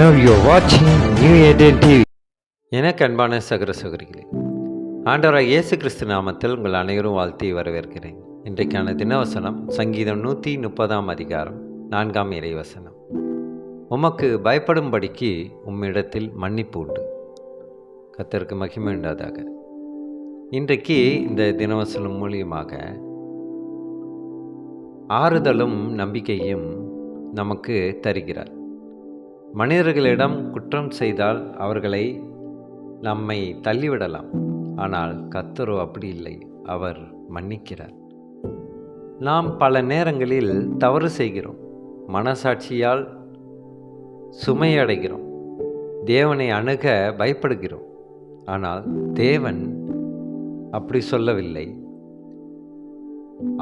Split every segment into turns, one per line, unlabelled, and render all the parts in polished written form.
Now you're watching New Eden TV. எனக்கு அன்பான சகோதர சகோதரிகளே, ஆண்டவராகிய இயேசு கிறிஸ்து நாமத்தில் உங்கள் அனைவரும் வாழ்த்தி வரவேற்கிறேன். இன்றைக்கான தினவசனம் சங்கீதம் 130 அதிகாரம் 4 இறைவசனம். உமக்கு பயப்படும்படிக்கு உம்மிடத்தில் மன்னிப்பு உண்டு. கர்த்தருக்கு மகிமை உண்டாதாக. இன்றைக்கு இந்த தினவசனம் மூலியமாக ஆறுதலும் நம்பிக்கையும் நமக்கு தருகிறார். மனிதர்களிடம் குற்றம் செய்தால் அவர்களை நம்மை தள்ளிவிடலாம். ஆனால் கர்த்தரோ அப்படி இல்லை, அவர் மன்னிக்கிறார். நாம் பல நேரங்களில் தவறு செய்கிறோம், மனசாட்சியால் சுமையடைகிறோம், தேவனை அணுக பயப்படுகிறோம். ஆனால் தேவன் அப்படி சொல்லவில்லை.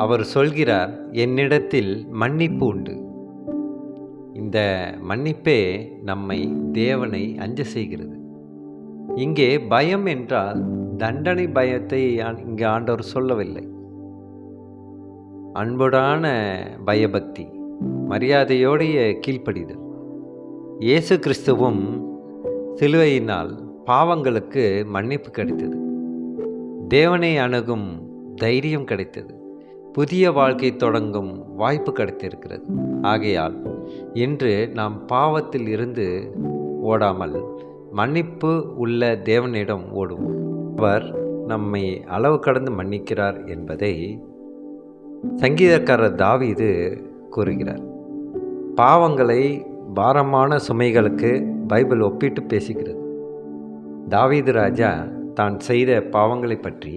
அவர் சொல்கிறார், என்னிடத்தில் மன்னிப்பு உண்டு. இந்த மன்னிப்பே நம்மை தேவனை அஞ்ச செய்கிறது. இங்கே பயம் என்றால் தண்டனை பயத்தை இங்கே ஆண்டவர் சொல்லவில்லை. அன்புடான பயபக்தி, மரியாதையோடைய கீழ்ப்படிதல். இயேசு கிறிஸ்துவும் சிலுவையினால் பாவங்களுக்கு மன்னிப்பு கிடைத்தது, தேவனை அணுகும் தைரியம் கிடைத்தது, புதிய வாழ்க்கை தொடங்கும் வாய்ப்பு கிடைத்திருக்கிறது. ஆகையால் இன்று நாம் பாவத்தில் இருந்து ஓடாமல் மன்னிப்பு உள்ள தேவனிடம் ஓடுவோம். அவர் நம்மை அளவு கடந்து மன்னிக்கிறார் என்பதை சங்கீதக்காரர் தாவீது கூறுகிறார். பாவங்களை பாரமான சுமைகளுக்கு பைபிள் ஒப்பிட்டு பேசுகிறது. தாவீது ராஜா தான் செய்த பாவங்களை பற்றி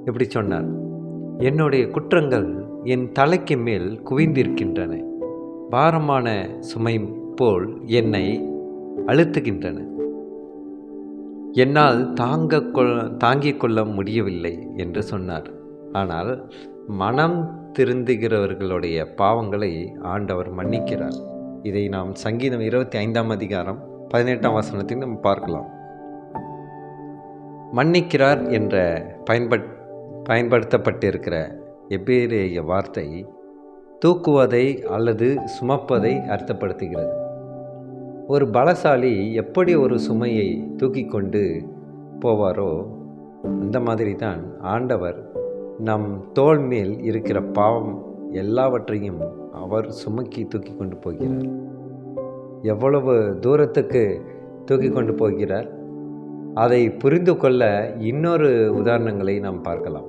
இப்படி சொன்னார், என்னுடைய குற்றங்கள் என் தலைக்கு மேல் குவிந்திருக்கின்றன, பாரமான சுமை போல் என்னை அழுத்துகின்றன, என்னால் தாங்கிக் கொள்ள முடியவில்லை என்று சொன்னார். ஆனால் மனம் திருந்துகிறவர்களுடைய பாவங்களை ஆண்டவர் மன்னிக்கிறார். இதை நாம் சங்கீதம் 25 அதிகாரம் 18 வசனத்தில் நாம் பார்க்கலாம். மன்னிக்கிறார் என்ற பயன்படுத்தப்பட்டிருக்கிற எபிரேய வார்த்தை தூக்குவதை அல்லது சுமப்பதை அர்த்தப்படுத்துகிறது. ஒரு பலசாலி எப்படி ஒரு சுமையை தூக்கி கொண்டு போவாரோ அந்த மாதிரி தான் ஆண்டவர் நம் தோள் மேல் இருக்கிற பாவம் எல்லாவற்றையும் அவர் சுமக்கி தூக்கி கொண்டு போகிறார். எவ்வளவு தூரத்துக்கு தூக்கி கொண்டு போகிறார், அதை புரிந்து கொள்ள இன்னொரு உதாரணங்களை நாம் பார்க்கலாம்.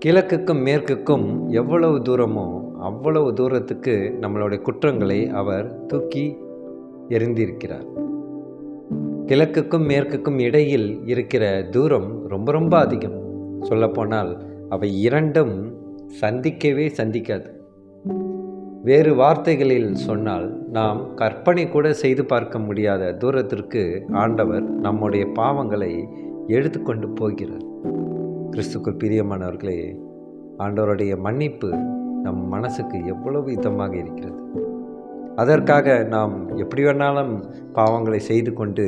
கிழக்குக்கும் மேற்குக்கும் எவ்வளவு தூரமோ அவ்வளவு தூரத்துக்கு நம்மளுடைய குற்றங்களை அவர் தூக்கி எறிந்திருக்கிறார். கிழக்குக்கும் மேற்குக்கும் இடையில் இருக்கிற தூரம் ரொம்ப ரொம்ப அதிகம். சொல்லப்போனால் அவை இரண்டும் சந்திக்கவே சந்திக்காது. வேறு வார்த்தைகளில் சொன்னால் நாம் கற்பனை கூட செய்து பார்க்க முடியாத தூரத்திற்கு ஆண்டவர் நம்முடைய பாவங்களை எடுத்துக்கொண்டு போகிறார். கிறிஸ்துக்குள் பிரியமானவர்களே, ஆண்டவருடைய மன்னிப்பு நம் மனசுக்கு எவ்வளவு இதமாக இருக்கிறது. அதற்காக நாம் எப்படி வேணாலும் பாவங்களை செய்து கொண்டு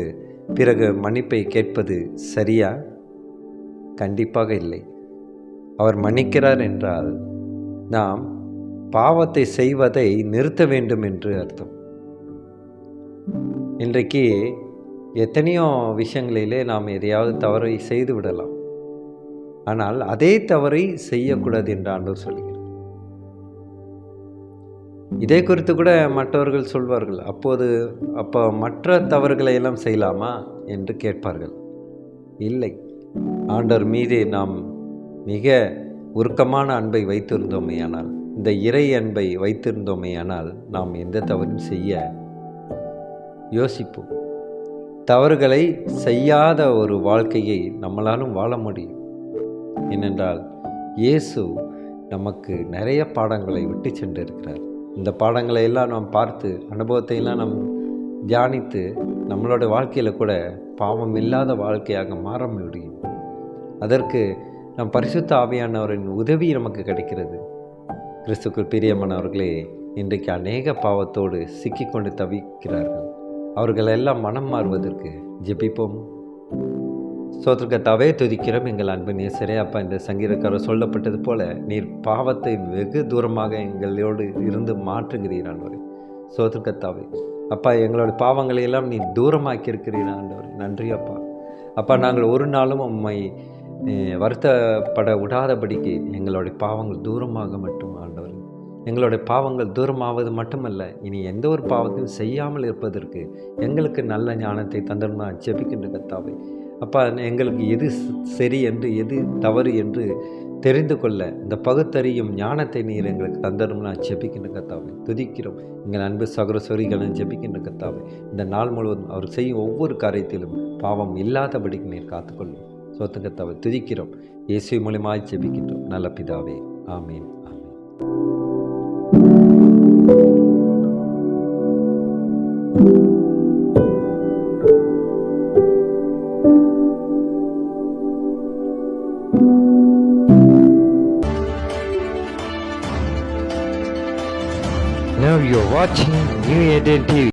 பிறகு மன்னிப்பை கேட்பது சரியா? கண்டிப்பாக இல்லை. அவர் மன்னிக்கிறார் என்றால் நாம் பாவத்தை செய்வதை நிறுத்த வேண்டும் என்று அர்த்தம். இன்றைக்கு எத்தனையோ விஷயங்களிலே நாம் எதையாவது தவறை செய்து விடலாம். ஆனால் அதே தவறை செய்யக்கூடாது என்று ஆண்டவர் சொல்கிறார். இதை குறித்து கூட மற்றவர்கள் சொல்வார்கள், அப்போ மற்ற தவறுகளை எல்லாம் செய்யலாமா என்று கேட்பார்கள். இல்லை, ஆண்டவர் மீது நாம் மிக உருக்கமான அன்பை வைத்திருந்தோமேயானால், இந்த இறை அன்பை வைத்திருந்தோமேயானால் நாம் எந்த தவறும் செய்ய யோசிப்போம். தவறுகளை செய்யாத ஒரு வாழ்க்கையை நம்மளாலும் வாழ முடியும். ஏனென்றால் இயேசு நமக்கு நிறைய பாடங்களை விட்டு சென்றிருக்கிறார். இந்த பாடங்களை எல்லாம் நாம் பார்த்து, அனுபவத்தை எல்லாம் நாம் தியானித்து நம்மளோட வாழ்க்கையில் கூட பாவம் இல்லாத வாழ்க்கையாக மாற முடியும். அதற்கு நம் பரிசுத்த ஆவியானவரின் உதவி நமக்கு கிடைக்கிறது. கிறிஸ்துக்குள் பிரியமானவர்களே, இன்றைக்கு அநேக பாவத்தோடு சிக்கிக்கொண்டு தவிக்கிறார்கள். அவர்களெல்லாம் மனம் மாறுவதற்கு ஜெபிப்போம். ஸ்தோத்திரகர்த்தாவே, துதிக்கிறோம் எங்கள் அன்பு நேசரே. அப்பா, இந்த சங்கீதக்காரர் சொல்லப்பட்டது போல நீர் பாவத்தை வெகு தூரமாக எங்களோடு இருந்து மாற்றுகிறீர் ஆண்டவரே. ஸ்தோத்திரகர்த்தாவே, அப்பா எங்களோட பாவங்களை எல்லாம் நீ தூரமாக்கி இருக்கிறீர் ஆண்டவர். நன்றி அப்பா. அப்பா நாங்கள் ஒரு நாளும் உம்மை வருத்தப்பட விடாதபடிக்கு எங்களுடைய பாவங்கள் தூரமாக மட்டும் ஆண்டவர். எங்களுடைய பாவங்கள் தூரமாவது மட்டுமல்ல, இனி எந்த ஒரு பாவத்தையும் செய்யாமல் இருப்பதற்கு எங்களுக்கு நல்ல ஞானத்தை தந்தோம்னா ஜெபிக்கின்ற கர்த்தாவே. அப்பா எங்களுக்கு எது சரி என்று எது தவறு என்று தெரிந்து கொள்ள இந்த பகுத்தறியும் ஞானத்தை நீர் எங்களுக்கு தந்தரும்னா ஜெபிக்கின்ற கர்த்தாவே. துதிக்கிறோம் எங்கள் அன்பு சகோதரிகளும் ஜெபிக்கின்ற கர்த்தாவே. இந்த நாள் முழுவதும் அவர் செய்யும் ஒவ்வொரு காரியத்திலும் பாவம் இல்லாதபடிக்கு நீர் காத்துக்கொள்ளும். சொத்து கர்த்தாவை துதிக்கிறோம். இயேசு மூலமாய் ஜெபிக்கின்றோம் நல்ல பிதாவே. ஆமீன். Now you're watching New Eden TV.